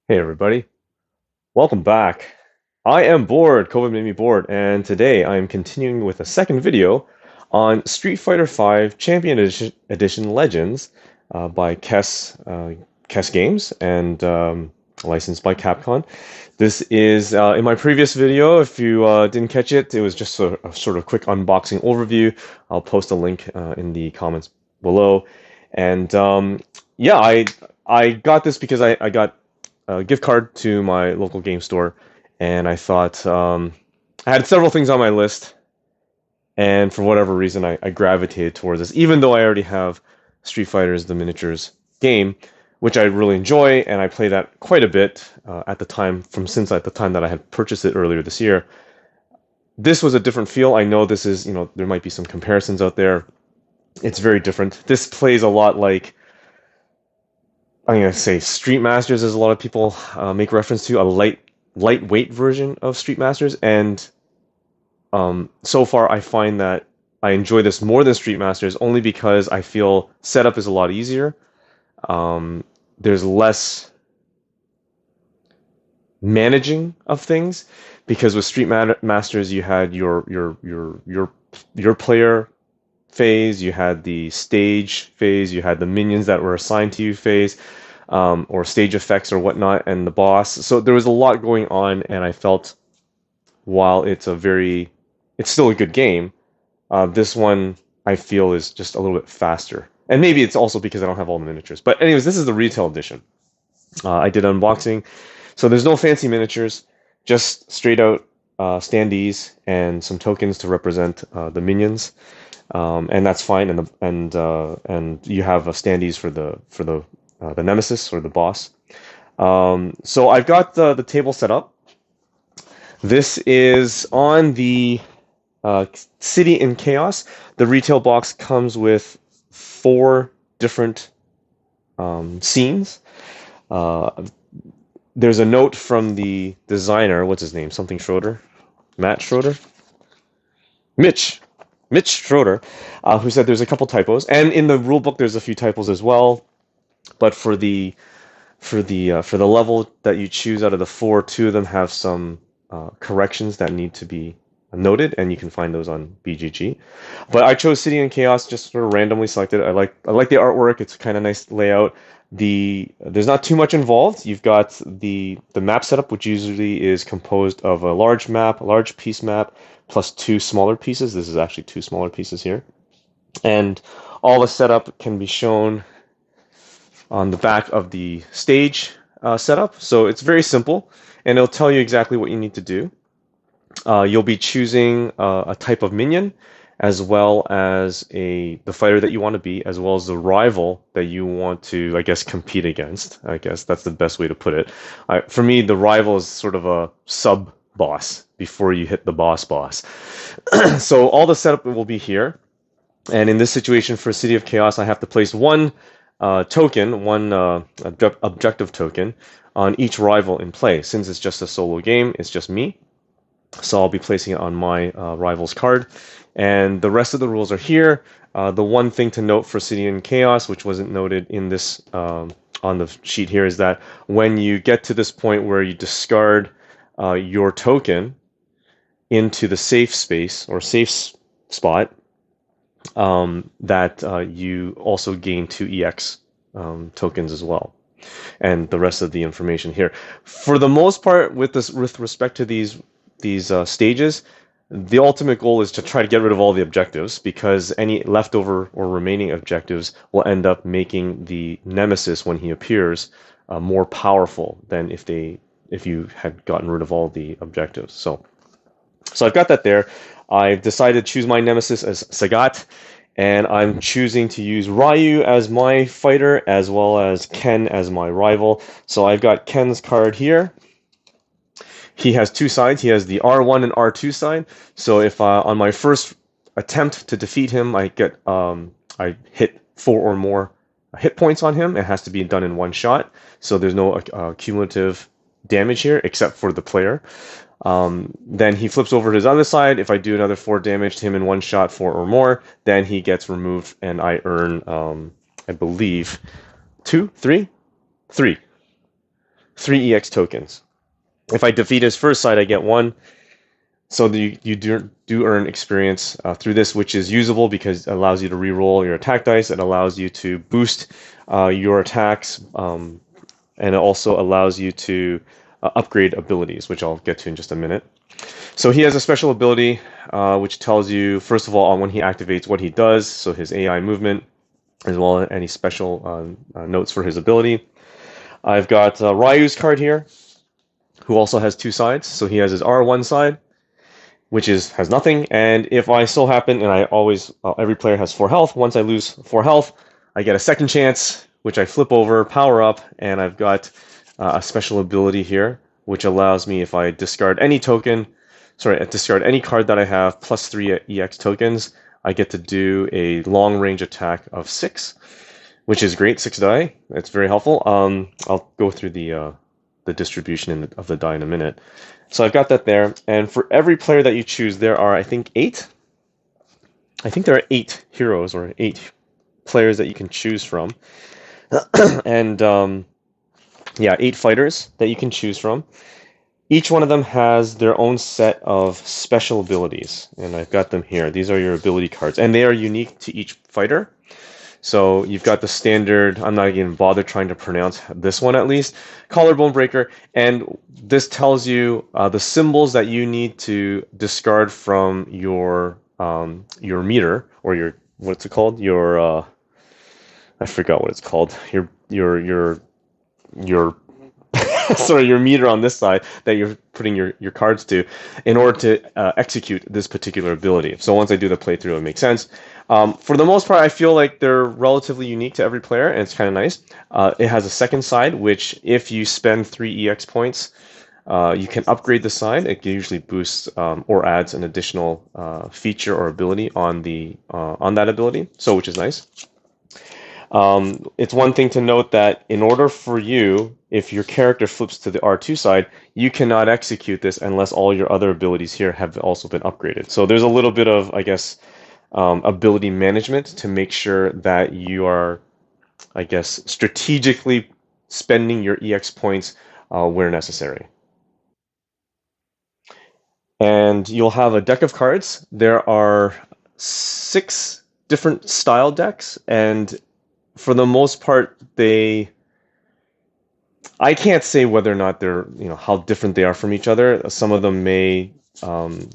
Hey everybody, welcome back. I am bored, COVID made me bored, and today I am continuing with a second video on Street Fighter V Champion Edition Legends by Kess Games and licensed by Capcom. This is in my previous video. If you didn't catch it, it was just a sort of quick unboxing overview. I'll post a link in the comments below. And yeah, I got this because I got a gift card to my local game store, and I thought I had several things on my list, and for whatever reason, I gravitated towards this, even though I already have Street Fighter's The Miniatures game, which I really enjoy, and I play that quite a bit at the time, since at the time that I had purchased it earlier this year. This was a different feel. I know this is, there might be some comparisons out there. It's very different. This plays a lot like I'm gonna say Street Masters, as a lot of people make reference to, a lightweight version of Street Masters, and so far I find that I enjoy this more than Street Masters only because I feel setup is a lot easier. There's less managing of things because with Masters you had your player phase, you had the stage phase, you had the minions that were assigned to you phase, or stage effects or whatnot, and the boss. So there was a lot going on, and I felt while it's still a good game, this one I feel is just a little bit faster. And maybe it's also because I don't have all the miniatures. But anyways, this is the retail edition. I did unboxing. So there's no fancy miniatures, just straight out standees and some tokens to represent the minions. And that's fine. And you have standees for the nemesis or the boss. So I've got the table set up. This is on the City in Chaos. The retail box comes with 4 different scenes. There's a note from the designer. What's his name? Something Schroeder? Matt Schroeder? Mitch. Mitch Schroeder, who said there's a couple typos, and in the rule book there's a few typos as well. But for the level that you choose out of the 4, 2 of them have some corrections that need to be noted, and you can find those on BGG. But I chose City and Chaos, just sort of randomly selected. I like the artwork. It's kind of nice layout. There's not too much involved. You've got the map setup, which usually is composed of a large map, a large piece map, plus 2 smaller pieces. This is actually 2 smaller pieces here. And all the setup can be shown on the back of the stage setup. So it's very simple, and it'll tell you exactly what you need to do. You'll be choosing a type of minion, as well as the fighter that you want to be, as well as the rival that you want to, I guess, compete against. I guess that's the best way to put it. For me, the rival is sort of a sub-boss before you hit the boss. So all the setup will be here. And in this situation for City of Chaos, I have to place one token, one objective token, on each rival in play. Since it's just a solo game, it's just me. So I'll be placing it on my rival's card. And the rest of the rules are here. The one thing to note for City and Chaos, which wasn't noted in this on the sheet here, is that when you get to this point where you discard your token into the safe space or safe spot, that you also gain 2 EX tokens as well, and the rest of the information here. For the most part, with respect to these stages, the ultimate goal is to try to get rid of all the objectives, because any leftover or remaining objectives will end up making the nemesis, when he appears, more powerful than if you had gotten rid of all the objectives. So I've got that there. I've decided to choose my nemesis as Sagat, and I'm choosing to use Ryu as my fighter, as well as Ken as my rival. So I've got Ken's card here. He has 2 sides. He has the R1 and R2 side. So if on my first attempt to defeat him, I hit 4 or more hit points on him, it has to be done in one shot. So there's no cumulative damage here, except for the player. Then he flips over to his other side. If I do another 4 damage to him in one shot, 4 or more, then he gets removed, and I earn, I believe, 3. 3 EX tokens. If I defeat his first side, I get 1. So you do earn experience through this, which is usable because it allows you to reroll your attack dice. It allows you to boost your attacks, and it also allows you to upgrade abilities, which I'll get to in just a minute. So he has a special ability which tells you, first of all, on when he activates, what he does, so his AI movement, as well as any special notes for his ability. I've got Ryu's card here, who also has 2 sides. So he has his R1 side, which has nothing, and if I still happen, and I always, every player has 4 health, once I lose 4 health, I get a second chance, which I flip over, power up, and I've got a special ability here, which allows me, if I discard any token, discard any card that I have, plus 3 EX tokens, I get to do a long range attack of 6, which is great, 6 die, it's very helpful. I'll go through the distribution of the die in a minute. So I've got that there, and for every player that you choose, there are, I think, 8? I think there are 8 heroes, or 8 players that you can choose from. And, yeah, 8 fighters that you can choose from. Each one of them has their own set of special abilities, and I've got them here. These are your ability cards, and they are unique to each fighter. So you've got the standard, I'm not even bother trying to pronounce this one at least, collarbone breaker, and this tells you the symbols that you need to discard from your meter, or your, what's it called? Your I forgot what it's called. Your sorry, your meter on this side that you're putting your cards to, in order to execute this particular ability. So once I do the playthrough, it makes sense. For the most part, I feel like they're relatively unique to every player, and it's kind of nice. It has a second side, which if you spend 3 EX points, you can upgrade the side. It usually boosts or adds an additional feature or ability on that ability, so which is nice. It's one thing to note that in order for you, if your character flips to the R2 side, you cannot execute this unless all your other abilities here have also been upgraded. So there's a little bit of, I guess, ability management to make sure that you are, I guess, strategically spending your EX points where necessary. And you'll have a deck of cards. There are 6 different style decks, and for the most part, I can't say whether or not they're, how different they are from each other. Some of them may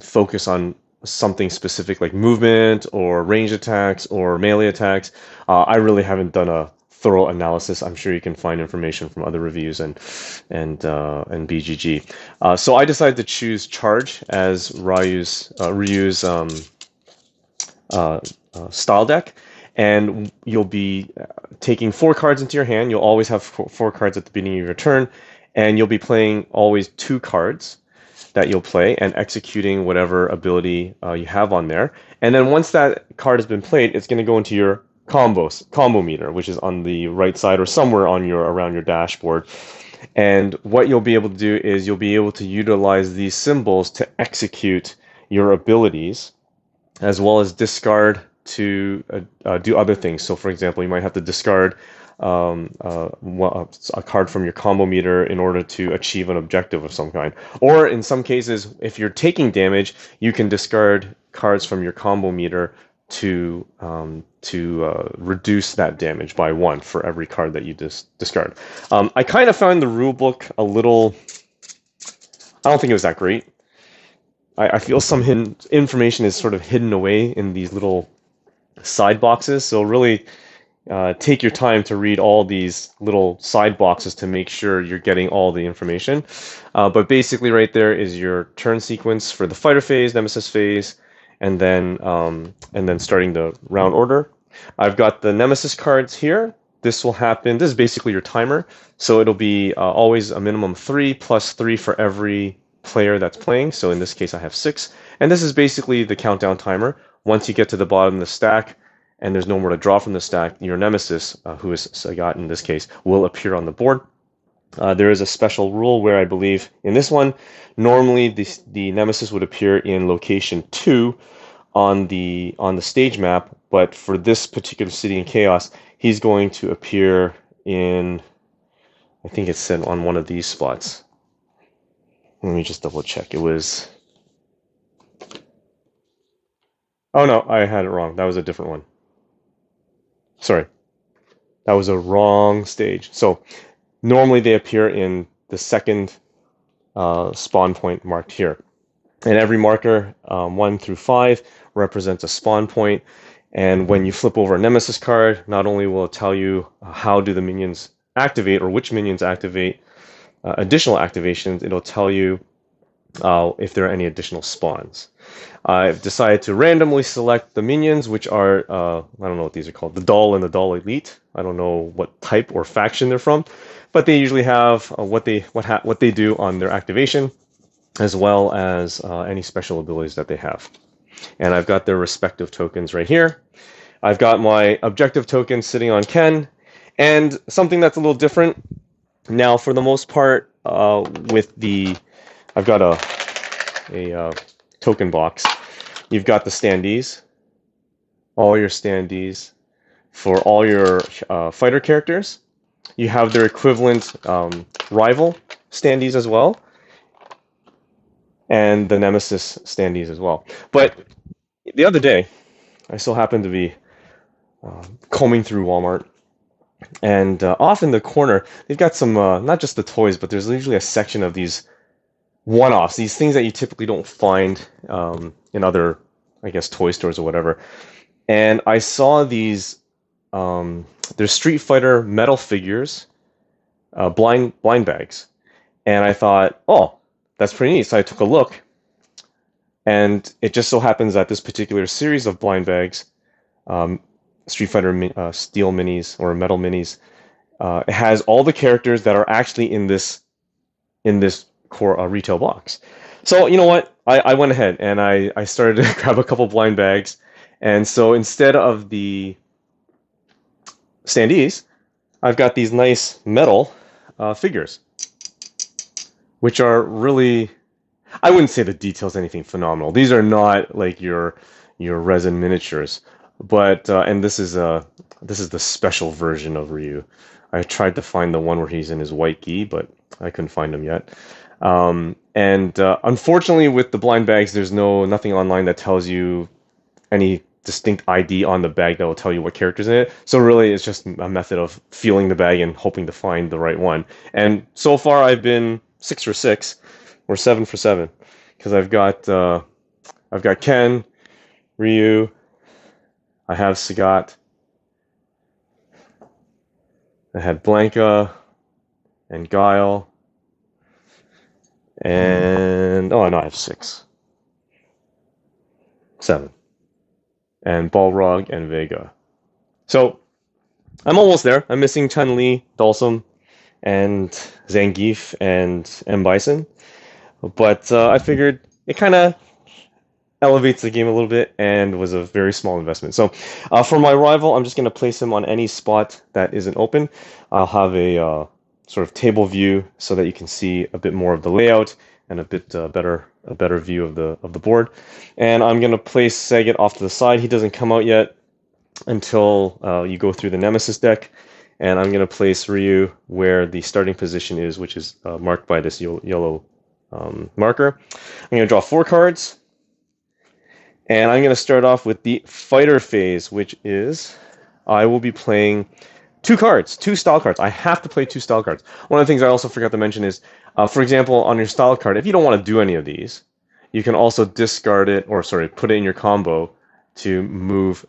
focus on something specific like movement or range attacks or melee attacks. I really haven't done a thorough analysis. I'm sure you can find information from other reviews and BGG. So I decided to choose Charge as Ryu's style deck, and you'll be taking 4 cards into your hand. You'll always have 4 cards at the beginning of your turn, and you'll be playing always 2 cards that you'll play and executing whatever ability you have on there. And then once that card has been played, it's going to go into your combo meter, which is on the right side or somewhere on around your dashboard. And what you'll be able to do is you'll be able to utilize these symbols to execute your abilities, as well as discard to do other things. So, for example, you might have to discard a card from your combo meter in order to achieve an objective of some kind. Or in some cases, if you're taking damage, you can discard cards from your combo meter to reduce that damage by 1 for every card that you discard. I kind of found the rulebook a little, I don't think it was that great. I feel some hidden information is sort of hidden away in these little side boxes, so really take your time to read all these little side boxes to make sure you're getting all the information. But basically right there is your turn sequence for the fighter phase, nemesis phase, and then starting the round order. I've got the nemesis cards here. This will happen, this is basically your timer, so it'll be always a minimum 3 plus 3 for every player that's playing. So in this case I have 6, and this is basically the countdown timer. Once you get to the bottom of the stack and there's no more to draw from the stack, your nemesis, who is Sagat in this case, will appear on the board. There is a special rule where I believe in this one, normally the nemesis would appear in location 2 on the stage map, but for this particular City in Chaos, he's going to appear in I think it said on one of these spots. Let me just double check. It was... Oh no, I had it wrong. That was a different one. Sorry. That was a wrong stage. So normally they appear in the second spawn point marked here. And every marker, 1 through 5, represents a spawn point. And when you flip over a Nemesis card, not only will it tell you how do the minions activate or which minions activate additional activations, it'll tell you if there are any additional spawns. I've decided to randomly select the minions, which are, I don't know what these are called, the Doll and the Doll Elite. I don't know what type or faction they're from, but they usually have what they do on their activation, as well as any special abilities that they have. And I've got their respective tokens right here. I've got my objective token sitting on Ken, and something that's a little different. Now, for the most part, with the, I've got a token box. You've got the standees, all your standees for all your fighter characters. You have their equivalent rival standees as well, and the Nemesis standees as well. But the other day, I still happened to be combing through Walmart, and off in the corner, they've got some, not just the toys, but there's usually a section of these one-offs, these things that you typically don't find in other, I guess, toy stores or whatever. And I saw these, there's Street Fighter metal figures, blind bags. And I thought, oh, that's pretty neat. So I took a look, and it just so happens that this particular series of blind bags, Street Fighter steel minis or metal minis, it has all the characters that are actually in this core retail box. So you know what? I went ahead and I started to grab a couple blind bags, and so instead of the standees, I've got these nice metal figures, which are really, I wouldn't say the details anything phenomenal. These are not like your resin miniatures, but and this is the special version of Ryu. I tried to find the one where he's in his white gi, but I couldn't find him yet. And unfortunately, with the blind bags, there's nothing online that tells you any distinct ID on the bag that will tell you what character's in it. So really, it's just a method of feeling the bag and hoping to find the right one. And so far, I've been 6 for 6, or 7 for 7, because I've got Ken, Ryu, I have Sagat, I had Blanca, and Guile, and oh no, I have 6, 7, and Balrog and Vega. So I'm almost there. I'm missing Chun Li, Dalsum, and Zangief and M Bison, but I figured it kind of elevates the game a little bit and was a very small investment. So for my rival, I'm just going to place him on any spot that isn't open. I'll have a sort of table view so that you can see a bit more of the layout and a bit better view of the board. And I'm going to place Sagat off to the side. He doesn't come out yet until you go through the Nemesis deck. And I'm going to place Ryu where the starting position is, which is marked by this yellow marker. I'm going to draw 4 cards. And I'm going to start off with the fighter phase, which is I will be playing 2 cards, 2 style cards. I have to play 2 style cards. One of the things I also forgot to mention is, for example, on your style card, if you don't want to do any of these, you can also discard it, or sorry, put it in your combo to move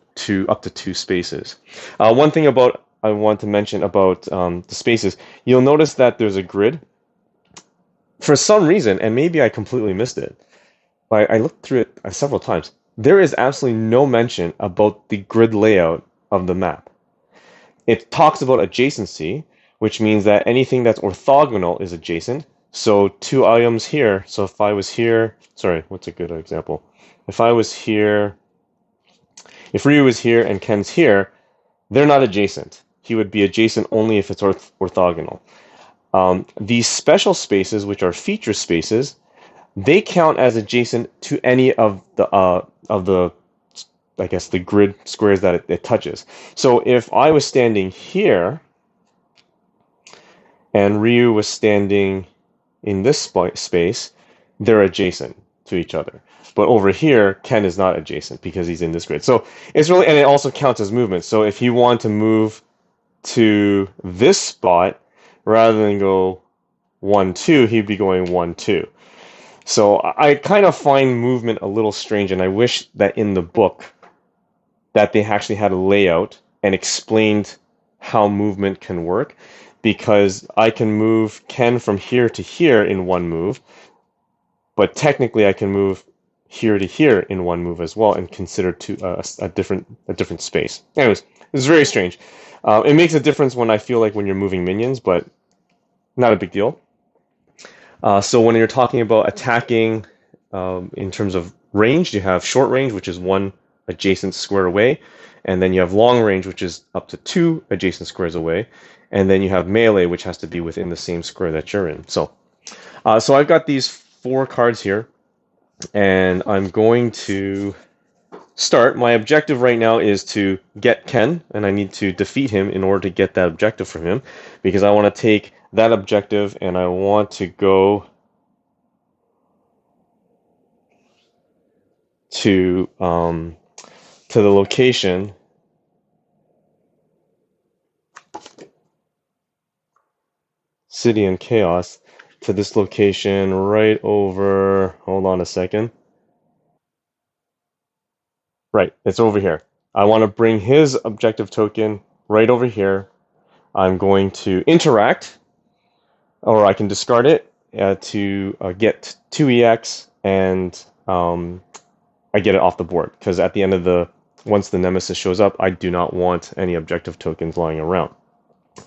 up to 2 spaces. One thing I want to mention about the spaces, you'll notice that there's a grid. For some reason, and maybe I completely missed it, but I looked through it several times. There is absolutely no mention about the grid layout of the map. It talks about adjacency, which means that anything that's orthogonal is adjacent. So 2 items here. So if I was here, sorry, what's a good example? If I was here, if Ryu was here and Ken's here, they're not adjacent. He would be adjacent only if it's orthogonal. These special spaces, which are feature spaces, they count as adjacent to any of the I guess the grid squares that it touches. So if I was standing here and Ryu was standing in this space, they're adjacent to each other. But over here, Ken is not adjacent because he's in this grid. So it's really, and it also counts as movement. So if he wanted to move to this spot, rather than go 1-2, he'd be going 1-2. So I kind of find movement a little strange, and I wish that in the book that they actually had a layout and explained how movement can work, because I can move Ken from here to here in one move, but technically I can move here to here in one move as well and consider a different space. Anyways, it's very strange. It makes a difference when I feel like when you're moving minions, but not a big deal. So when you're talking about attacking in terms of range, you have short range, which is one adjacent square away, and then you have long range, which is up to 2 adjacent squares away, and then you have melee, which has to be within the same square that you're in. So I've got these 4 cards here, and I'm going to start. My objective right now is to get Ken, and I need to defeat him in order to get that objective from him, because I want to take that objective and I want to go to the location City and Chaos, to this location right over, hold on a second. Right, it's over here. I want to bring his objective token right over here. I'm going to interact, or I can discard it to get 2 EX, and I get it off the board, because at the end of once the Nemesis shows up, I do not want any objective tokens lying around.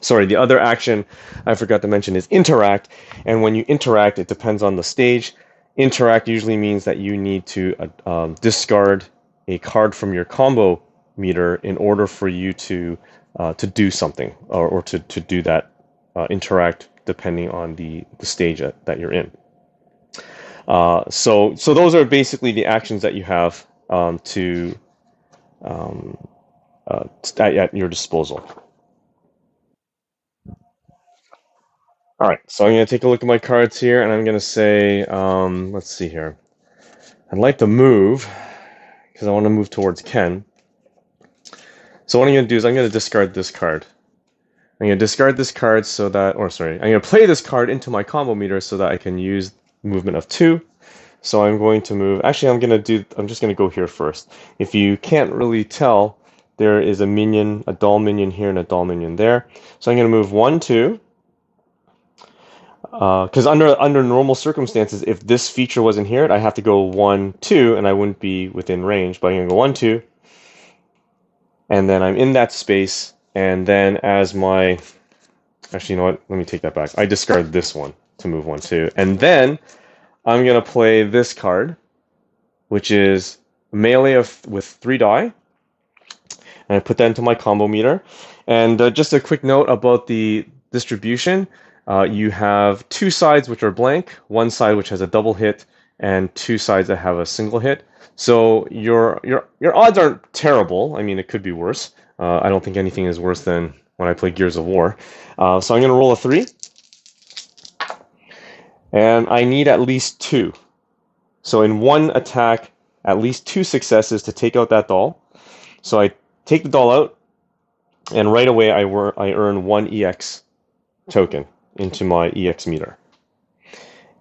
Sorry, the other action I forgot to mention is interact, and when you interact, it depends on the stage. Interact usually means that you need to discard a card from your combo meter in order for you to do something, or to do that interact, depending on the stage that you're in. So those are basically the actions that you have at your disposal. All right, so I'm going to take a look at my cards here, and I'm going to say, let's see here. I'd like to move, because I want to move towards Ken. So what I'm going to do is I'm going to discard this card. I'm going to discard this card so that, or sorry, I'm going to play this card into my combo meter so that I can use movement of 2. So I'm going to move, actually I'm just going to go here first. If you can't really tell, there is a minion, a doll minion here and a doll minion there. So I'm going to move 1, 2. Because under normal circumstances, if this feature wasn't here, I have to go 1, 2, and I wouldn't be within range. But I'm going to go 1, 2, and then I'm in that space. And then as my, actually, you know what? Let me take that back. I discard this one to move 1, 2, and then I'm going to play this card, which is melee with 3 die, and I put that into my combo meter. And just a quick note about the distribution. You have 2 sides which are blank, 1 side which has a double hit, and 2 sides that have a single hit. So your odds aren't terrible. I mean, it could be worse. I don't think anything is worse than when I play Gears of War. So I'm going to roll a 3. And I need at least 2. So in one attack, at least 2 successes to take out that doll. So I take the doll out, and right away I earn 1 EX token into my EX meter.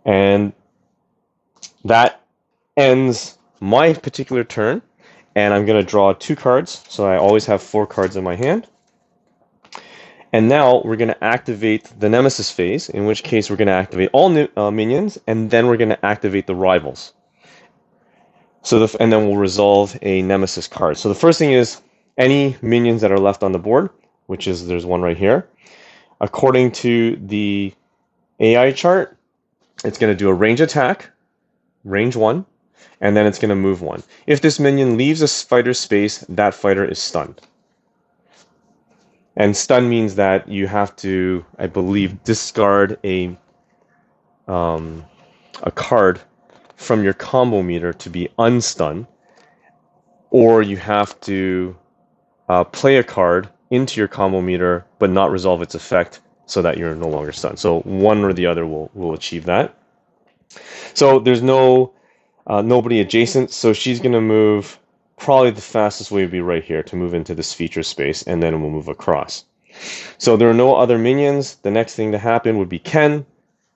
And that ends my particular turn, and I'm going to draw 2 cards, so I always have 4 cards in my hand. And now we're going to activate the Nemesis phase, in which case we're going to activate all minions, and then we're going to activate the rivals. So and then we'll resolve a Nemesis card. So the first thing is any minions that are left on the board, which is, there's one right here. According to the AI chart, it's going to do a range attack, range 1, and then it's going to move 1. If this minion leaves a fighter's space, that fighter is stunned. And stun means that you have to, I believe, discard a card from your combo meter to be unstunned, or you have to play a card into your combo meter but not resolve its effect so that you're no longer stunned. So one or the other will achieve that. So there's nobody adjacent, so she's going to move. Probably the fastest way would be right here to move into this feature space, and then we'll move across. So there are no other minions. The next thing to happen would be Ken.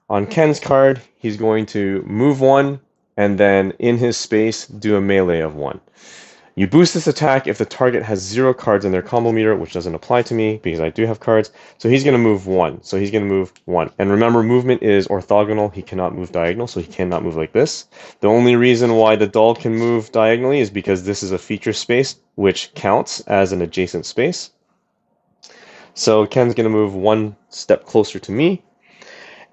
On Ken's card, he's going to move one, and then in his space, do a melee of one. You boost this attack if the target has 0 cards in their combo meter, which doesn't apply to me because I do have cards. So he's going to move 1. So he's going to move 1. And remember, movement is orthogonal. He cannot move diagonal, so he cannot move like this. The only reason why the doll can move diagonally is because this is a feature space, which counts as an adjacent space. So Ken's going to move 1 step closer to me.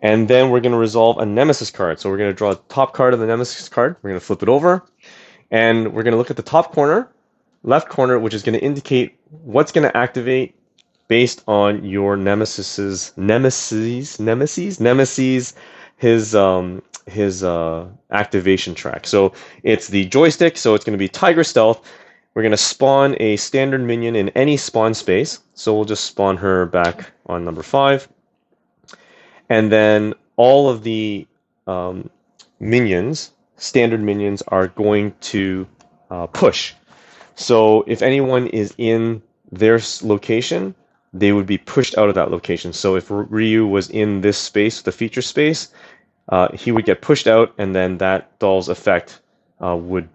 And then we're going to resolve a Nemesis card. So we're going to draw the top card of the Nemesis card. We're going to flip it over. And we're going to look at the top corner, left corner, which is going to indicate what's going to activate based on your Nemesis's his activation track. So it's the joystick, so it's going to be Tiger Stealth. We're going to spawn a standard minion in any spawn space. So we'll just spawn her back on number 5. And then all of the minions, standard minions, are going to push. So if anyone is in their location, they would be pushed out of that location. So if Ryu was in this space, the feature space, he would get pushed out, and then that doll's effect would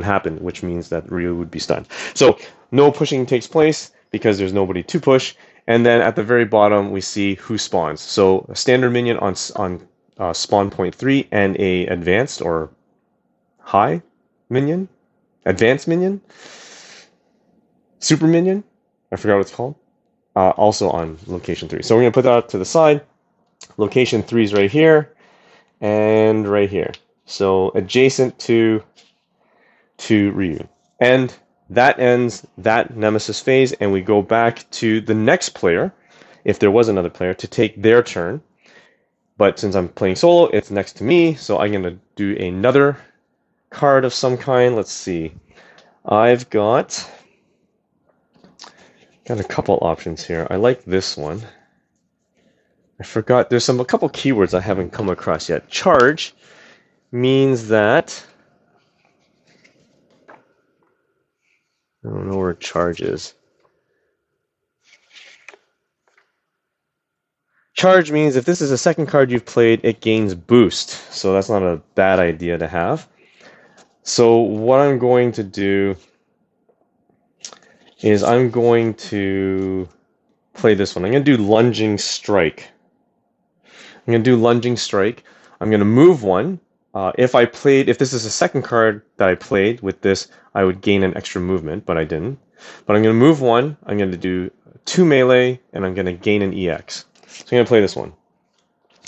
happen, which means that Ryu would be stunned. So no pushing takes place because there's nobody to push. And then at the very bottom, we see who spawns. So a standard minion on spawn point 3 and a advanced or high minion, advanced minion, super minion, I forgot what it's called, also on location 3. So we're going to put that to the side. Location 3 is right here and right here. So adjacent to Ryu. And that ends that Nemesis phase, and we go back to the next player, if there was another player, to take their turn. But since I'm playing solo, it's next to me, so I'm going to do another card of some kind. Let's see. I've got a couple options here. I like this one. I forgot, there's a couple keywords I haven't come across yet. Charge means that, I don't know where charge is. Charge means if this is the second card you've played, it gains boost. So that's not a bad idea to have. So what I'm going to do is I'm going to play this one. I'm going to do Lunging Strike. I'm going to do Lunging Strike. I'm going to move one. If this is the second card that I played with this, I would gain an extra movement, but I didn't. But I'm going to move one. I'm going to do 2 melee, and I'm going to gain an EX. So I'm going to play this one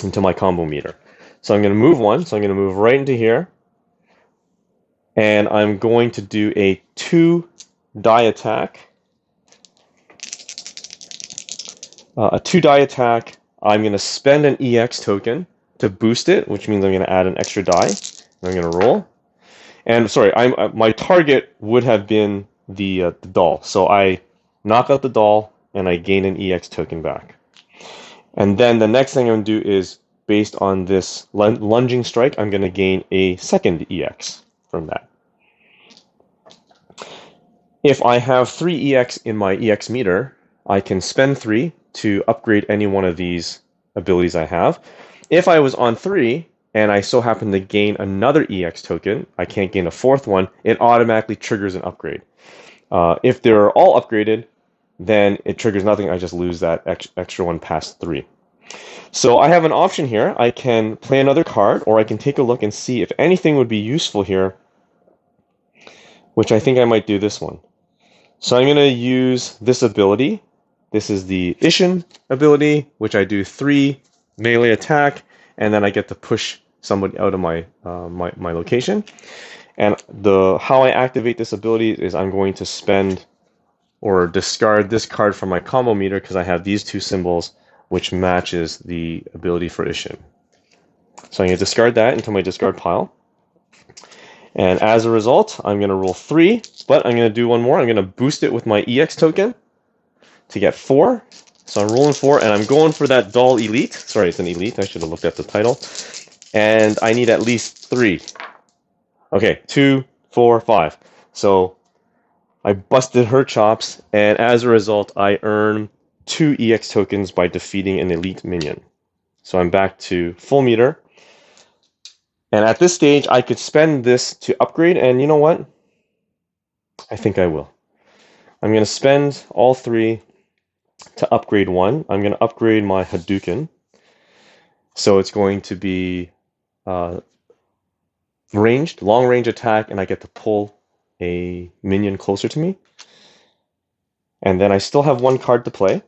into my combo meter. So I'm going to move one. So I'm going to move right into here. And I'm going to do a 2 die attack. A 2 die attack. I'm going to spend an EX token to boost it, which means I'm going to add an extra die. I'm going to roll. And sorry, my target would have been the doll. So I knock out the doll, and I gain an EX token back. And then the next thing I'm going to do is, based on this Lunging Strike, I'm going to gain a second EX from that. If I have 3 EX in my EX meter, I can spend 3 to upgrade any one of these abilities I have. If I was on 3 and I so happen to gain another EX token, I can't gain a 4th one, it automatically triggers an upgrade. If they're all upgraded, then it triggers nothing. I just lose that extra one past 3. So I have an option here. I can play another card, or I can take a look and see if anything would be useful here, which I think I might do this one. So I'm going to use this ability. This is the Ishin ability, which I do 3 melee attack, and then I get to push somebody out of my my location. And how I activate this ability is I'm going to spend or discard this card from my combo meter because I have these 2 symbols, which matches the ability for Ishin. So I'm going to discard that into my discard pile. And as a result, I'm going to roll 3, but I'm going to do one more. I'm going to boost it with my EX token to get 4. So I'm rolling 4, and I'm going for that doll elite. Sorry, it's an elite. I should have looked at the title. And I need at least 3. Okay, 2, 4, 5. So I busted her chops, and as a result, I earn 2 EX tokens by defeating an elite minion. So I'm back to full meter. And at this stage, I could spend this to upgrade, and you know what? I think I will. I'm going to spend all 3 to upgrade 1. I'm going to upgrade my Hadouken. So it's going to be ranged, long range attack, and I get to pull a minion closer to me. And then I still have 1 card to play,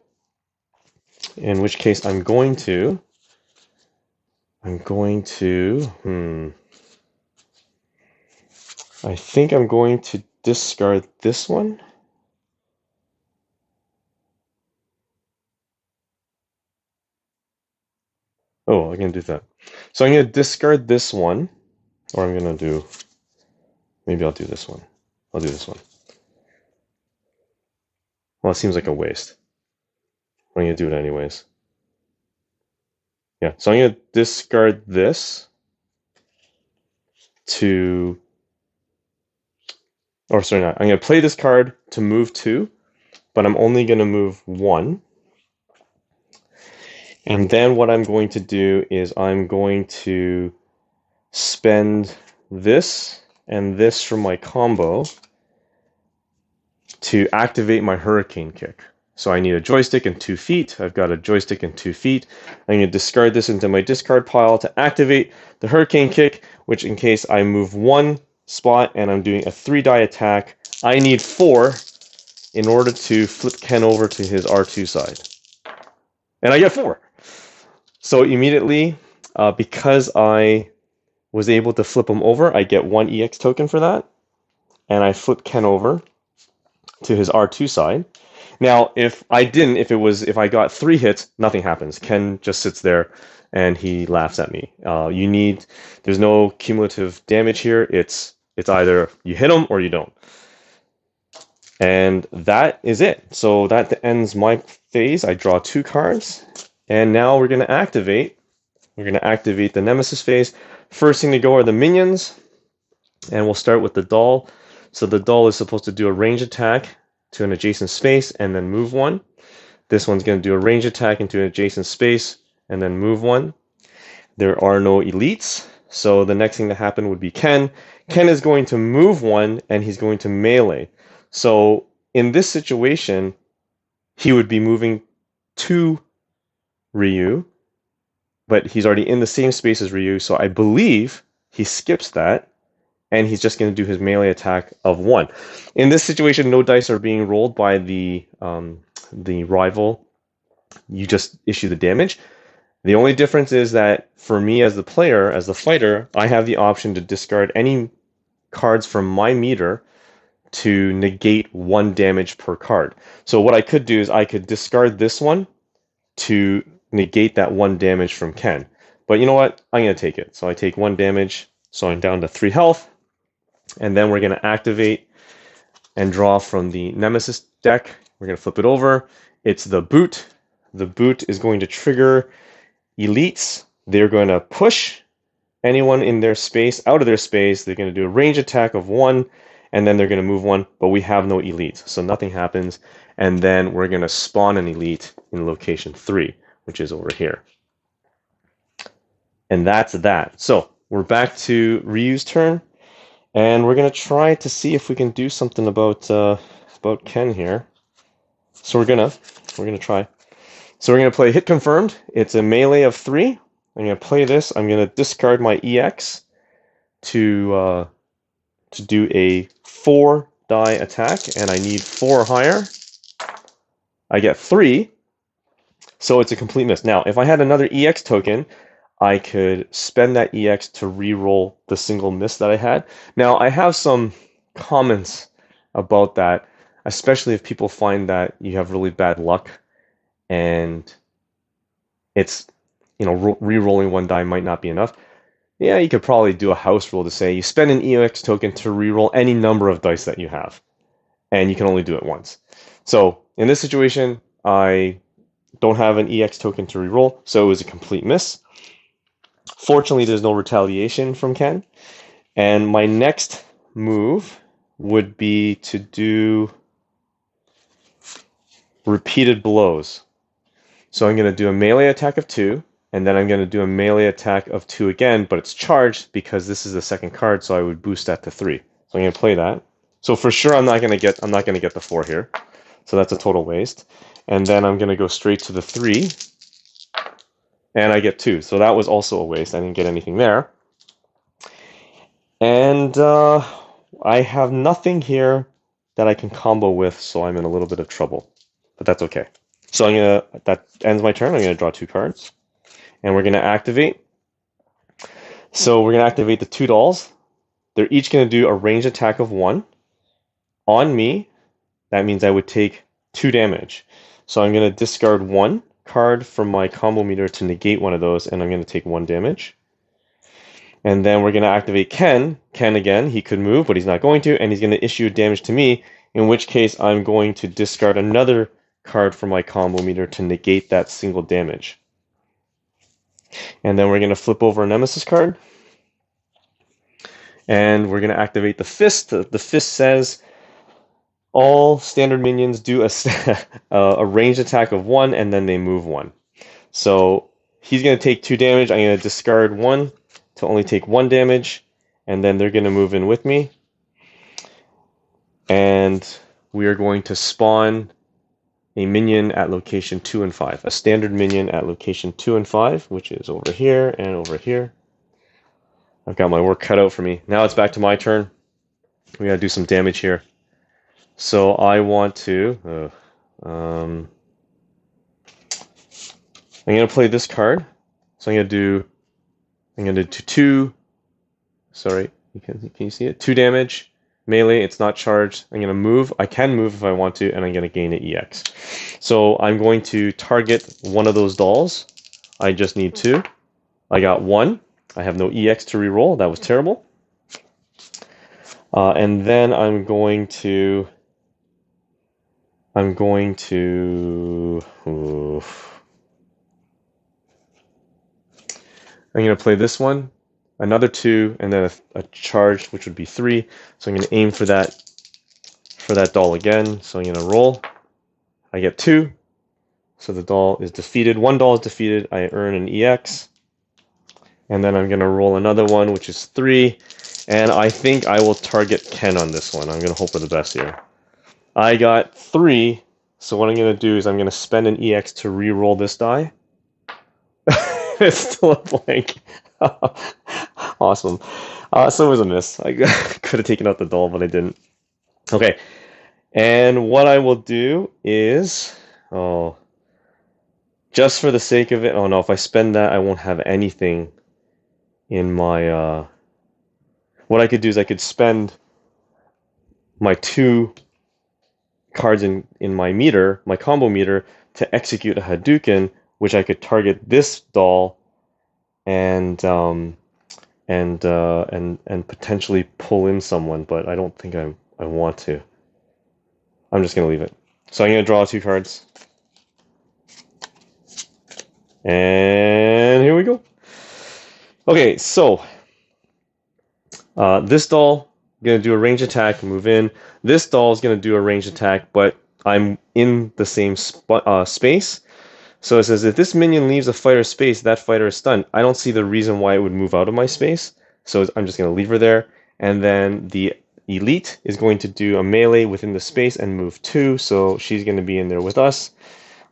in which case I think I'm going to discard this one. Oh, I'm going to do that. So I'm going to discard this one, or I'm going to do, maybe I'll do this one. I'll do this one. Well, it seems like a waste. I'm going to do it anyways. Yeah, so I'm going to discard this to, or sorry, not. I'm going to play this card to move 2, but I'm only going to move 1. And then what I'm going to do is I'm going to spend this and this from my combo to activate my Hurricane Kick. So I need a joystick and 2 feet. I've got a joystick and 2 feet. I'm going to discard this into my discard pile to activate the Hurricane Kick, which in case I move 1 spot and I'm doing a 3-die attack, I need 4 in order to flip Ken over to his R2 side. And I get 4. So immediately, because I was able to flip him over, I get 1 EX token for that. And I flip Ken over to his R2 side. Now, if I got 3 hits, nothing happens. Ken just sits there and he laughs at me. There's no cumulative damage here. It's either you hit him or you don't. And that is it. So that ends my phase. I draw 2 cards. And now we're going to activate. We're going to activate the Nemesis phase. First thing to go are the minions. And we'll start with the doll. So the doll is supposed to do a range attack to an adjacent space and then move 1. This one's going to do a range attack into an adjacent space and then move 1. There are no elites. So the next thing to happen would be Ken. Ken is going to move 1 and he's going to melee. So in this situation, he would be moving 2 Ryu, but he's already in the same space as Ryu, so I believe he skips that, and he's just going to do his melee attack of 1. In this situation, no dice are being rolled by the rival. You just issue the damage. The only difference is that for me as the player, as the fighter, I have the option to discard any cards from my meter to negate 1 damage per card. So what I could do is I could discard this one to negate that 1 damage from Ken. But you know what? I'm going to take it. So I take 1 damage, so I'm down to 3 health. And then we're going to activate and draw from the Nemesis deck. We're going to flip it over. It's the boot. The boot is going to trigger elites. They're going to push anyone in their space out of their space. They're going to do a range attack of 1, and then they're going to move 1, but we have no elites, so nothing happens. And then we're going to spawn an elite in location 3, which is over here. And that's that. So we're back to Ryu's turn, and we're going to try to see if we can do something about Ken here. So we're gonna try. So we're going to play Hit Confirmed. It's a melee of 3. I'm going to play this. I'm going to discard my EX to do a 4-die attack, and I need 4 or higher. I get 3, so it's a complete miss. Now, if I had another EX token, I could spend that EX to re-roll the single miss that I had. Now, I have some comments about that, especially if people find that you have really bad luck and it's, re-rolling 1 die might not be enough. Yeah, you could probably do a house rule to say you spend an EX token to re-roll any number of dice that you have, and you can only do it once. So in this situation, I don't have an EX token to reroll, so it was a complete miss. Fortunately, there's no retaliation from Ken. And my next move would be to do repeated blows. So I'm going to do a melee attack of 2, and then I'm going to do a melee attack of 2 again, but it's charged because this is the second card, so I would boost that to 3. So I'm going to play that. So for sure I'm not going to get the 4 here. So that's a total waste. And then I'm going to go straight to the 3, and I get 2. So that was also a waste. I didn't get anything there. And I have nothing here that I can combo with, so I'm in a little bit of trouble. But that's okay. So that ends my turn. I'm gonna draw 2 cards. And we're gonna activate. So we're gonna activate the 2 dolls. They're each gonna do a range attack of 1. On me, that means I would take 2 damage. So I'm gonna discard 1 card from my combo meter to negate one of those, and I'm gonna take 1 damage. And then we're going to activate Ken. Ken again, he could move, but he's not going to, and he's going to issue damage to me, in which case I'm going to discard another card from my combo meter to negate that single damage. And then we're going to flip over a Nemesis card. And we're going to activate the Fist. The Fist says all standard minions do a ranged attack of 1, and then they move 1. So he's going to take 2 damage. I'm going to discard 1 to only take 1 damage, and then they're going to move in with me. And we are going to spawn a minion at location 2 and 5. A standard minion at location 2 and 5, which is over here and over here. I've got my work cut out for me. Now it's back to my turn. We gotta do some damage here. So I want to... I'm going to play this card. So I'm going to do 2, sorry, can you see it? 2 damage, melee, it's not charged. I'm going to move. I can move if I want to, and I'm going to gain an EX. So I'm going to target one of those dolls. I just need 2. I got 1. I have no EX to reroll. That was terrible. And then I'm going to... I'm going to play this one, another 2, and then a charge, which would be 3. So I'm going to aim for that doll again. So I'm going to roll. I get 2. So the doll is defeated. 1 doll is defeated. I earn an EX. And then I'm going to roll another one, which is 3. And I think I will target Ken on this one. I'm going to hope for the best here. I got 3. So what I'm going to do is I'm going to spend an EX to re-roll this die. It's still a blank. Awesome. So it was a miss. I could have taken out the doll, but I didn't. Okay. And what I will do is... just for the sake of it... Oh, no. If I spend that, I won't have anything in my... What I could do is I could spend my 2 cards in my meter, my combo meter, to execute a Hadouken, which I could target this doll and potentially pull in someone, but I don't think I want to. I'm just gonna leave it. So I'm gonna draw 2 cards. And here we go. Okay, so this doll gonna do a range attack, move in. This doll is gonna do a range attack, but I'm in the same space. So it says, if this minion leaves a fighter's space, that fighter is stunned. I don't see the reason why it would move out of my space. So I'm just going to leave her there. And then the elite is going to do a melee within the space and move 2. So she's going to be in there with us.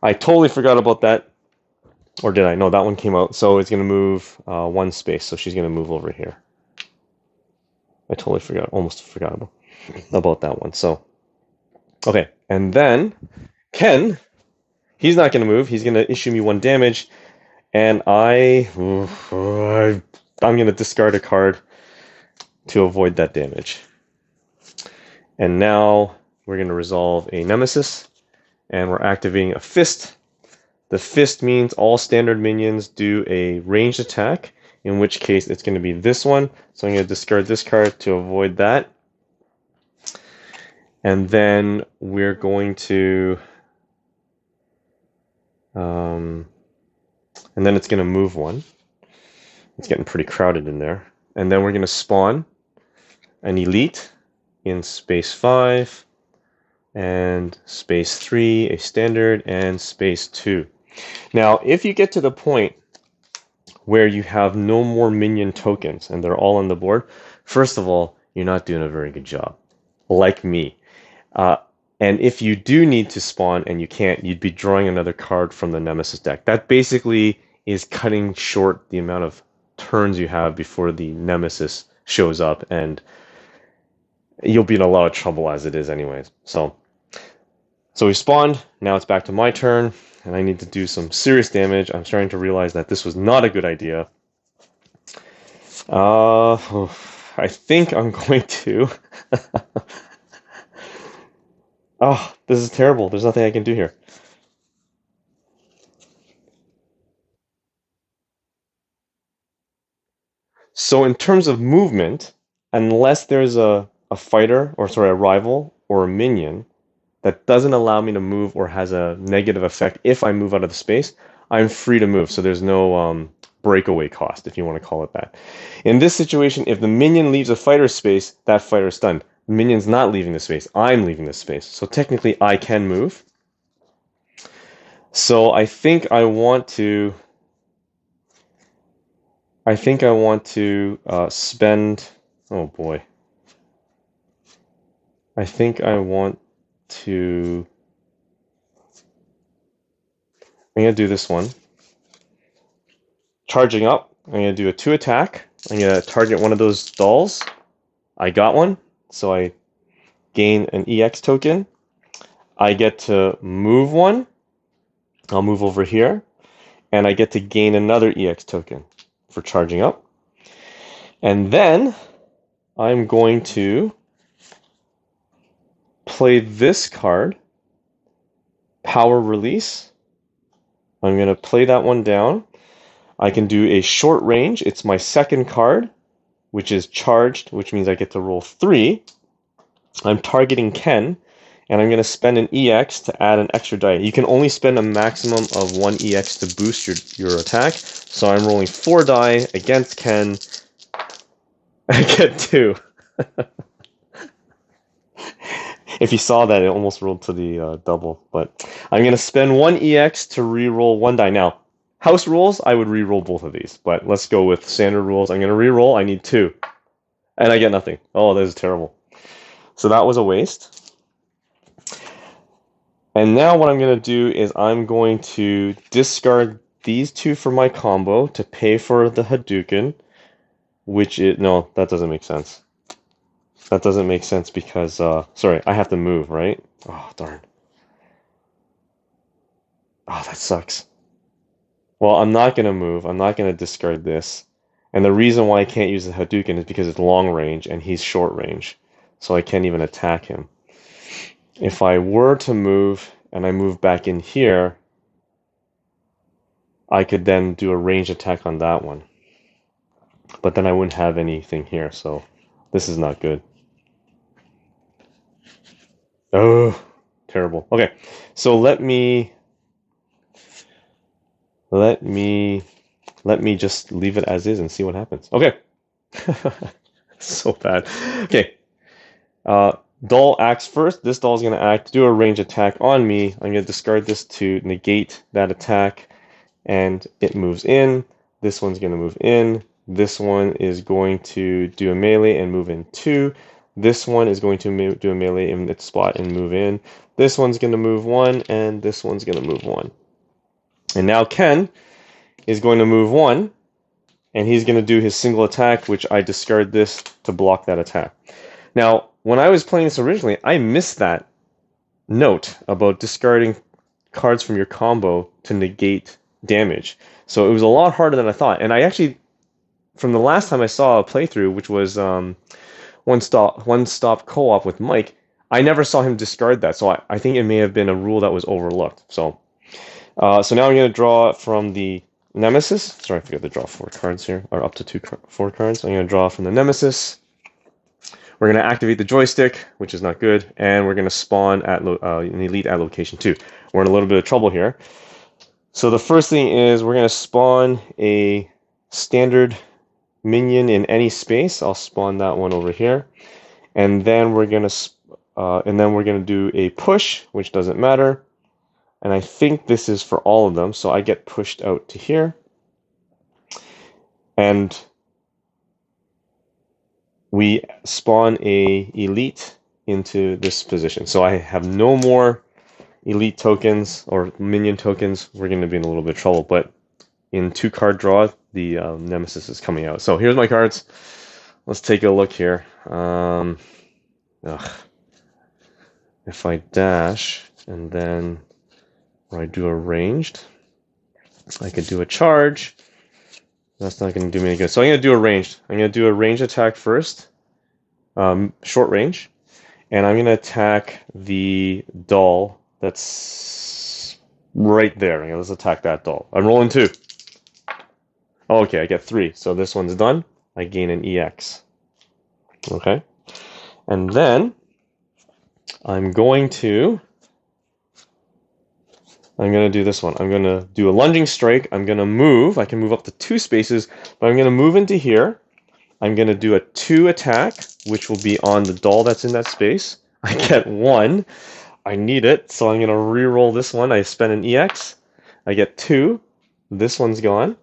I totally forgot about that. Or did I? No, that one came out. So it's going to move 1 space. So she's going to move over here. I totally forgot. Almost forgot about that one. So, okay. And then Ken... He's not going to move. He's going to issue me 1 damage, and I'm going to discard a card to avoid that damage. And now we're going to resolve a Nemesis, and we're activating a Fist. The Fist means all standard minions do a ranged attack, in which case it's going to be this one. So I'm going to discard this card to avoid that. And then we're going to... And then it's going to move one. It's getting pretty crowded in there. And then we're going to spawn an elite in space 5 and space 3, a standard, and space 2. Now, if you get to the point where you have no more minion tokens and they're all on the board, first of all, you're not doing a very good job, like me. And if you do need to spawn and you can't, you'd be drawing another card from the Nemesis deck. That basically is cutting short the amount of turns you have before the Nemesis shows up, and you'll be in a lot of trouble as it is anyways. So we spawned, now it's back to my turn, and I need to do some serious damage. I'm starting to realize that this was not a good idea. I think I'm going to... Oh, this is terrible. There's nothing I can do here. So in terms of movement, unless there's a fighter, or sorry, a rival or a minion that doesn't allow me to move or has a negative effect if I move out of the space, I'm free to move. So there's no breakaway cost, if you want to call it that. In this situation, if the minion leaves a fighter's space, that fighter's stunned. The minion's not leaving the space. I'm leaving the space. So technically, I can move. So I think I want to spend... Oh boy. I think I want to... I'm going to do this one. Charging up, I'm going to do a 2 attack. I'm going to target one of those dolls. I got one, so I gain an EX token. I get to move one. I'll move over here. And I get to gain another EX token for charging up. And then I'm going to play this card, Power Release. I'm going to play that one down. I can do a short range. It's my second card, which is charged, which means I get to roll 3. I'm targeting Ken, and I'm going to spend an EX to add an extra die. You can only spend a maximum of 1 EX to boost your attack. So I'm rolling 4 die against Ken. I get 2. If you saw that, it almost rolled to the double. But I'm going to spend 1 EX to re-roll 1 die. Now, house rules, I would re-roll both of these. But let's go with standard rules. I'm going to re-roll. I need 2. And I get nothing. Oh, this is terrible. So that was a waste. And now what I'm going to do is I'm going to discard these 2 for my combo to pay for the Hadouken, which is... No, that doesn't make sense. That doesn't make sense because... sorry, I have to move, right? Oh, darn. Oh, that sucks. Well, I'm not going to move. I'm not going to discard this. And the reason why I can't use the Hadouken is because it's long range and he's short range. So I can't even attack him. If I were to move and I move back in here, I could then do a range attack on that one. But then I wouldn't have anything here, so this is not good. Oh, terrible. Okay, so let me just leave it as is and see what happens. Okay. So bad. Okay. Doll acts first. This doll is going to act, do a range attack on me. I'm going to discard this to negate that attack, and it moves in. This one's going to move in. This one is going to do a melee and move in 2. This one is going to do a melee in its spot and move in. This one's going to move 1, and this one's going to move 1. And now Ken is going to move 1, and he's going to do his single attack, which I discard this to block that attack. Now, when I was playing this originally, I missed that note about discarding cards from your combo to negate damage. So it was a lot harder than I thought. And I actually, from the last time I saw a playthrough, which was one stop co-op with Mike, I never saw him discard that. So I think it may have been a rule that was overlooked. So now I'm going to draw from the Nemesis. Sorry, I forgot to draw 4 cards here, or up to 4 cards. I'm going to draw from the Nemesis. We're going to activate the joystick, which is not good, and we're going to spawn at an elite at location 2. We're in a little bit of trouble here. So the first thing is we're going to spawn a standard minion in any space. I'll spawn that one over here. And then we're going to do a push, which doesn't matter. And I think this is for all of them, so I get pushed out to here. And we spawn a elite into this position. So I have no more elite tokens or minion tokens. We're going to be in a little bit of trouble, but in 2-card draw, the Nemesis is coming out. So here's my cards. Let's take a look here. If I dash and then I do a ranged, I could do a charge. That's not going to do me any good. So I'm going to do a ranged. I'm going to do a ranged attack first, short range, and I'm going to attack the doll that's right there. Let's attack that doll. I'm rolling 2. Oh, okay, I get 3. So this one's done. I gain an EX. Okay. And then I'm going to do this one. I'm going to do a lunging strike. I'm going to move. I can move up to 2 spaces, but I'm going to move into here. I'm going to do a 2 attack, which will be on the doll that's in that space. I get 1. I need it, so I'm going to re-roll this one. I spend an EX. I get 2. This one's gone.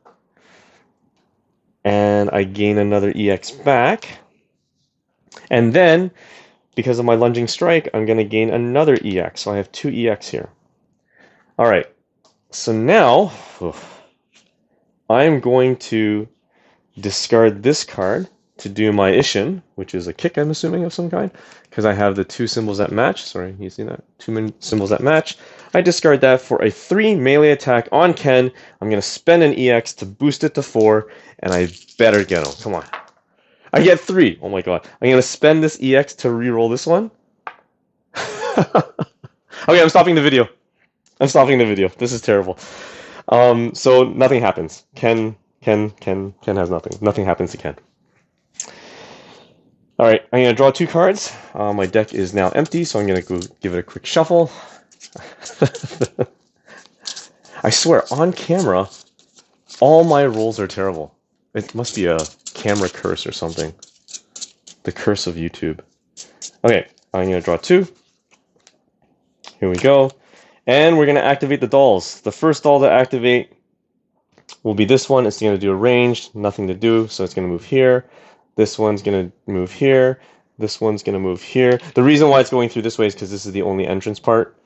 And I gain another EX back. And then, because of my lunging strike, I'm going to gain another EX. So I have 2 EX here. All right. So now, I'm going to discard this card to do my Ishin, which is a kick, I'm assuming, of some kind, because I have the 2 symbols that match. Sorry, you see that? 2 symbols that match. I discard that for a 3 melee attack on Ken. I'm going to spend an EX to boost it to 4, and I better get him. Come on. I get 3. Oh my god. I'm going to spend this EX to re-roll this one. Okay, I'm stopping the video. This is terrible. So nothing happens. Ken has nothing. Nothing happens to Ken. All right, I'm going to draw 2 cards. My deck is now empty, so I'm going to go give it a quick shuffle. I swear, on camera, all my rolls are terrible. It must be a camera curse or something. The curse of YouTube. Okay, I'm going to draw 2. Here we go. And we're going to activate the dolls. The first doll to activate will be this one. It's going to do a ranged, nothing to do, so it's going to move here. This one's going to move here. This one's going to move here. The reason why it's going through this way is because this is the only entrance part.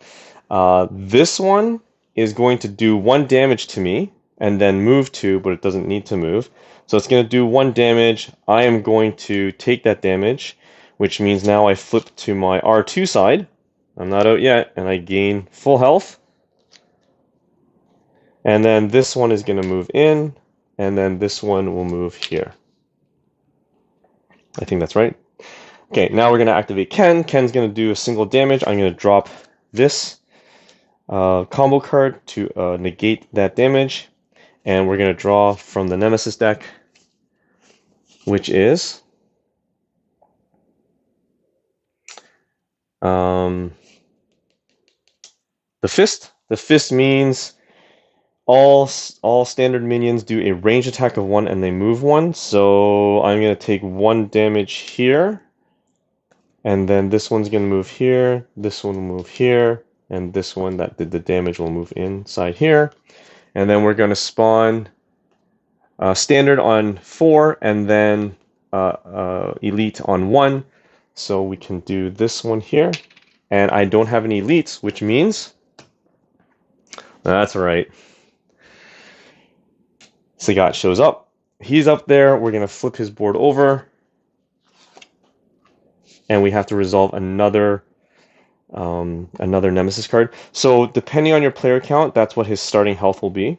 This one is going to do 1 damage to me and then move 2, but it doesn't need to move. So it's going to do 1 damage. I am going to take that damage, which means now I flip to my R2 side. I'm not out yet, and I gain full health. And then this one is going to move in, and then this one will move here. I think that's right. Okay, now we're going to activate Ken. Ken's going to do a single damage. I'm going to drop this combo card to negate that damage. And we're going to draw from the Nemesis deck, which is the Fist. The Fist means all standard minions do a range attack of 1 and they move 1. So I'm going to take 1 damage here. And then this one's going to move here. This one will move here. And this one that did the damage will move inside here. And then we're going to spawn standard on 4 and then elite on 1. So we can do this one here. And I don't have any elites, which means... That's right. Sagat shows up. He's up there. We're going to flip his board over. And we have to resolve another Nemesis card. So depending on your player count, that's what his starting health will be.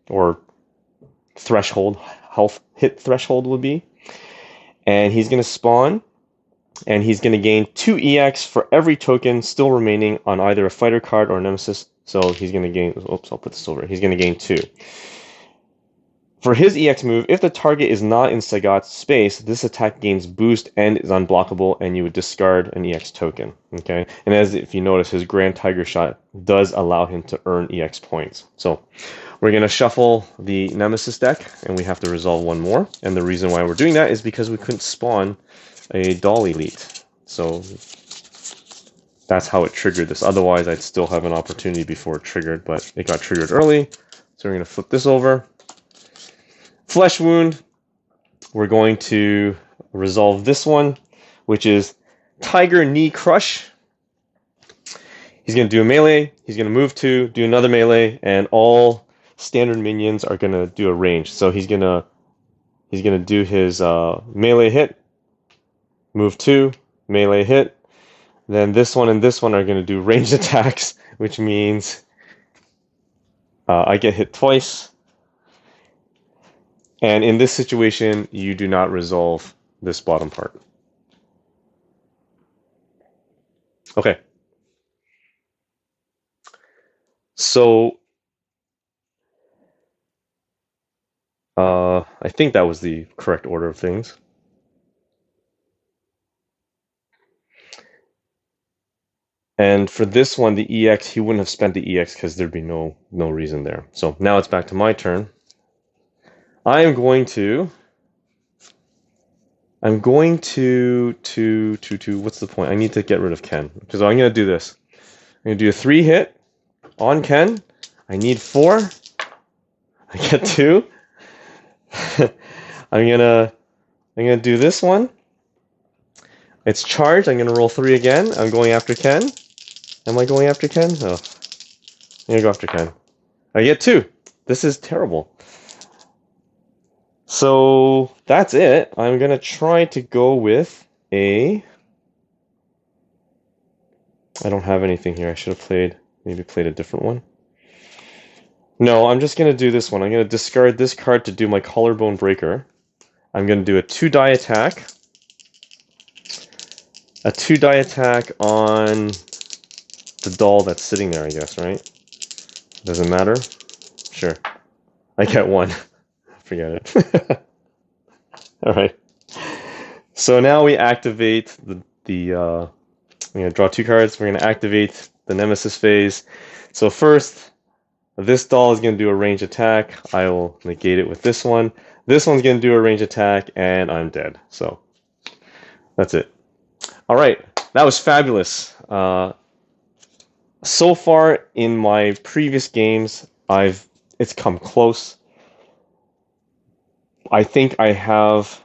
Or hit threshold will be. And he's going to spawn. And he's going to gain 2 EX for every token still remaining on either a fighter card or a Nemesis. So he's going to gain... Oops, I'll put this over. He's going to gain 2. For his EX move, if the target is not in Sagat's space, this attack gains boost and is unblockable, and you would discard an EX token. Okay, and as if you notice, his Grand Tiger Shot does allow him to earn EX points. So We're going to shuffle the Nemesis deck, and we have to resolve one more. And the reason why we're doing that is because we couldn't spawn a doll elite. So that's how it triggered this. Otherwise, I'd still have an opportunity before it triggered, but it got triggered early. So we're going to flip this over. Flesh Wound. We're going to resolve this one, which is Tiger Knee Crush. He's going to do a melee, he's going to move 2, do another melee, and all standard minions are going to do a range. So he's going to do his melee hit, move 2, melee hit. Then this one and this one are going to do ranged attacks, which means I get hit twice. And in this situation, you do not resolve this bottom part. Okay. So I think that was the correct order of things. And for this one, the EX, he wouldn't have spent the EX because there'd be no reason there. So now it's back to my turn. I'm going to what's the point? I need to get rid of Ken. Because I'm going to do this. I'm going to do a 3 hit on Ken. I need 4. I get 2. I'm gonna do this one. It's charged. I'm gonna roll 3 again. I'm going after Ken. Am I going after Ken? Oh. I'm gonna go after Ken. I get 2. This is terrible. So that's it. I'm gonna try to go with a... I don't have anything here. I should have maybe played a different one. No, I'm just gonna do this one. I'm gonna discard this card to do my Collarbone Breaker. I'm gonna do a 2-die attack. A 2-die attack on the doll that's sitting there, I guess, right? Doesn't matter? Sure. I get 1. Forget it. Alright. So now we activate I'm going to draw 2 cards. We're going to activate the Nemesis phase. So first, this doll is going to do a range attack. I will negate it with this one. This one's going to do a range attack, and I'm dead. So that's it. All right, that was fabulous. So far in my previous games, it's come close. I think I have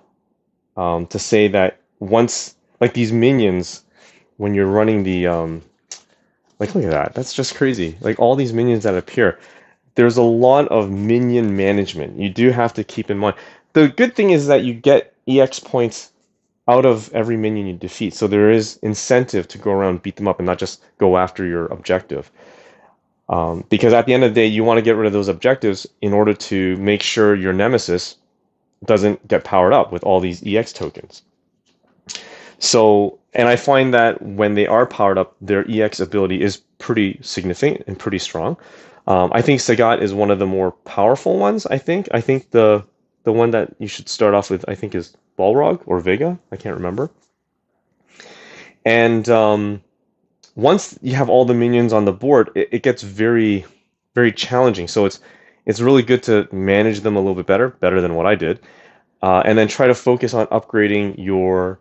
to say that once, like these minions, when you're running the like, look at that. That's just crazy. Like all these minions that appear. There's a lot of minion management. You do have to keep in mind. The good thing is that you get EX points out of every minion you defeat. So there is incentive to go around, beat them up, and not just go after your objective. Because at the end of the day, you want to get rid of those objectives in order to make sure your Nemesis doesn't get powered up with all these EX tokens. So, and I find that when they are powered up, their EX ability is pretty significant and pretty strong. I think Sagat is one of the more powerful ones, I think. I think the one that you should start off with, I think, is Balrog or Vega. I can't remember. And once you have all the minions on the board, it gets very, very challenging. So it's really good to manage them a little bit better than what I did. And then try to focus on upgrading your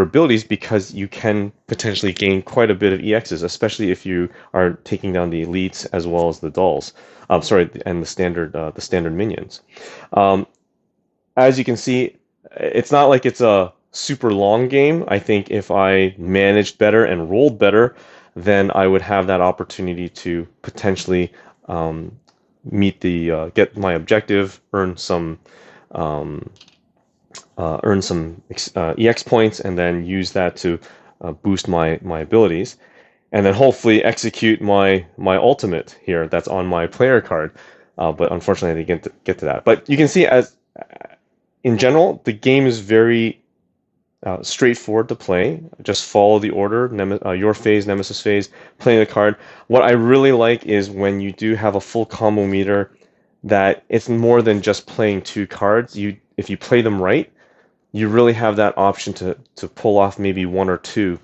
abilities, because you can potentially gain quite a bit of EXs, especially if you are taking down the elites as well as the dolls. And the standard minions. As you can see, it's not like it's a super long game. I think if I managed better and rolled better, then I would have that opportunity to potentially get my objective, earn some EX points, and then use that to boost my abilities, and then hopefully execute my ultimate here that's on my player card. But unfortunately, I didn't get to that. But you can see, as in general, the game is very straightforward to play. Just follow the order: your phase, Nemesis phase, playing the card. What I really like is when you do have a full combo meter, that it's more than just playing 2 cards. If you play them right, you really have that option to pull off maybe 1 or 2,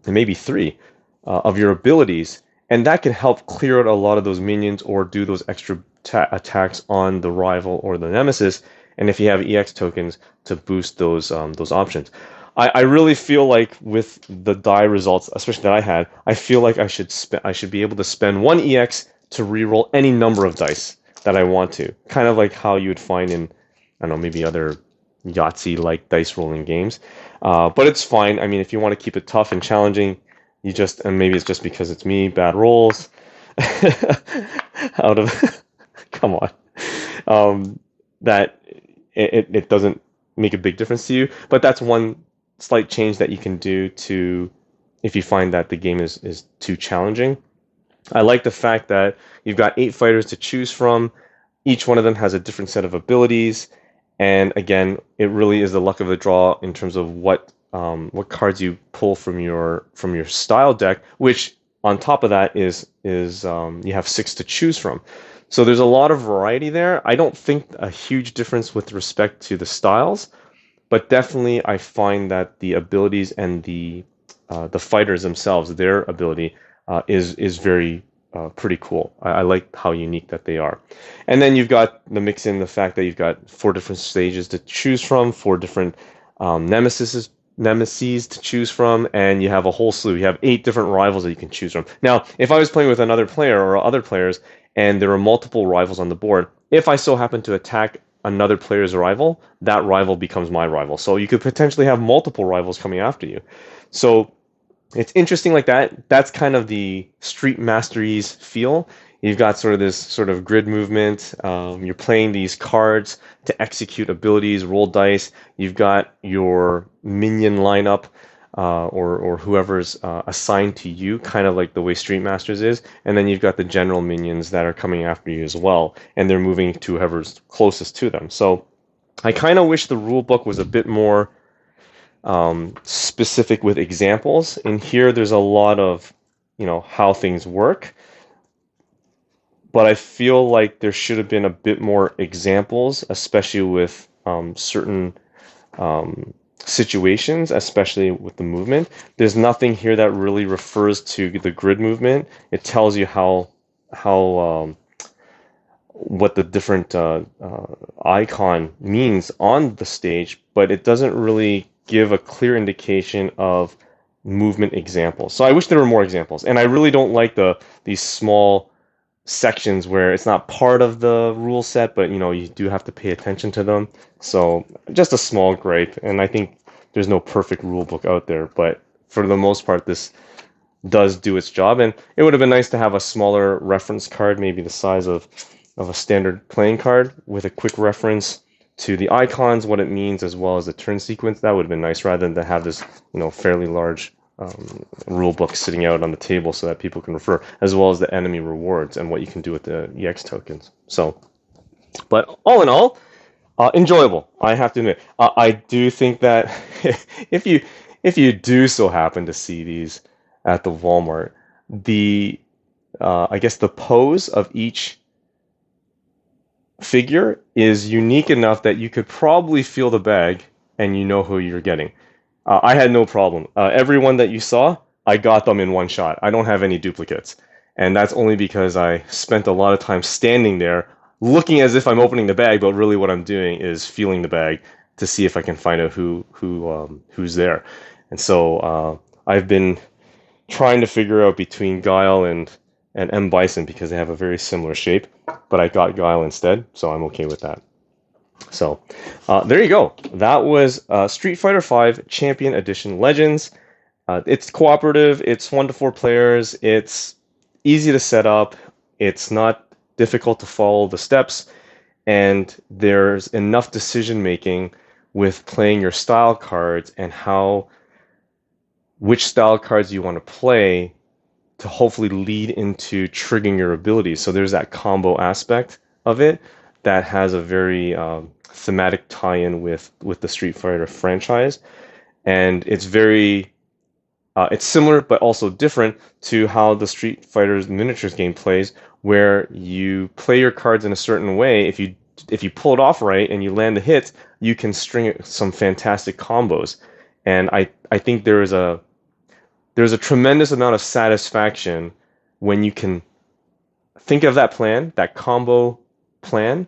and maybe 3 of your abilities, and that can help clear out a lot of those minions or do those extra attacks on the rival or the nemesis. And if you have EX tokens to boost those options. I really feel like with the die results, especially that I had, I feel like I should be able to spend 1 EX to reroll any number of dice that I want to. Kind of like how you would find in, I don't know, maybe other Yahtzee-like dice rolling games. But it's fine. I mean, if you want to keep it tough and challenging, and maybe it's just because it's me, bad rolls. Out of, come on. That it doesn't make a big difference to you. But that's one slight change that you can do to, if you find that the game is too challenging. I like the fact that you've got 8 fighters to choose from. Each one of them has a different set of abilities, and again, it really is the luck of the draw in terms of what cards you pull from your style deck. Which on top of that is you have 6 to choose from. So there's a lot of variety there. I don't think a huge difference with respect to the styles, but definitely I find that the abilities and the fighters themselves, their ability is very pretty cool. I like how unique that they are. And then you've got the mix in the fact that you've got 4 different stages to choose from, 4 different nemesis to choose from, and you have a whole slew. You have 8 different rivals that you can choose from. Now, if I was playing with another player or other players, and there were multiple rivals on the board, if I so happen to attack another player's rival, that rival becomes my rival. So you could potentially have multiple rivals coming after you. So it's interesting like that. That's kind of the Street Masteries feel. You've got sort of this sort of grid movement. You're playing these cards to execute abilities, roll dice. You've got your minion lineup or whoever's assigned to you, kind of like the way Street Masters is. And then you've got the general minions that are coming after you as well, and they're moving to whoever's closest to them. So I kind of wish the rule book was a bit more specific with examples. In here, there's a lot of, how things work. But I feel like there should have been a bit more examples, especially with certain situations, especially with the movement. There's nothing here that really refers to the grid movement. It tells you how what the different icon means on the stage, but it doesn't really give a clear indication of movement examples. So I wish there were more examples, and I really don't like these small sections where it's not part of the rule set, but you do have to pay attention to them. So just a small gripe, and I think there's no perfect rule book out there, but for the most part this does do its job. And it would have been nice to have a smaller reference card, maybe the size of a standard playing card, with a quick reference to the icons, what it means, as well as the turn sequence. That would have been nice, rather than to have this fairly large rule book sitting out on the table so that people can refer, as well as the enemy rewards and what you can do with the EX tokens. So, but all in all, enjoyable. I have to admit, I do think that if you do so happen to see these at the Walmart, I guess the pose of each figure is unique enough that you could probably feel the bag and you know who you're getting. I had no problem. Everyone that you saw, I got them in one shot. I don't have any duplicates. And that's only because I spent a lot of time standing there looking as if I'm opening the bag, but really what I'm doing is feeling the bag to see if I can find out who's there. And so I've been trying to figure out between Guile and M. Bison, because they have a very similar shape, but I got Guile instead, so I'm okay with that. So there you go. That was Street Fighter V Champion Edition Legends. It's cooperative. It's 1 to 4 players. It's easy to set up. It's not difficult to follow the steps, and there's enough decision making with playing your style cards and which style cards you want to play to hopefully lead into triggering your abilities. So there's that combo aspect of it that has a very thematic tie-in with the Street Fighter franchise, and it's very it's similar but also different to how the Street Fighter's miniatures game plays, where you play your cards in a certain way. If you pull it off right and you land the hits, you can string some fantastic combos. And I think there's a tremendous amount of satisfaction when you can think of that plan, that combo plan,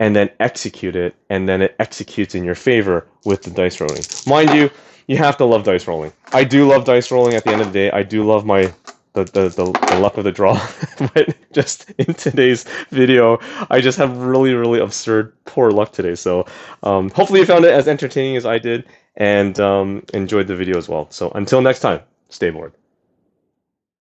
and then execute it, and then it executes in your favor with the dice rolling. Mind you, you have to love dice rolling. I do love dice rolling at the end of the day. I do love the luck of the draw. But just in today's video, I just have really absurd poor luck today. So hopefully you found it as entertaining as I did, and enjoyed the video as well. So until next time, stay bored.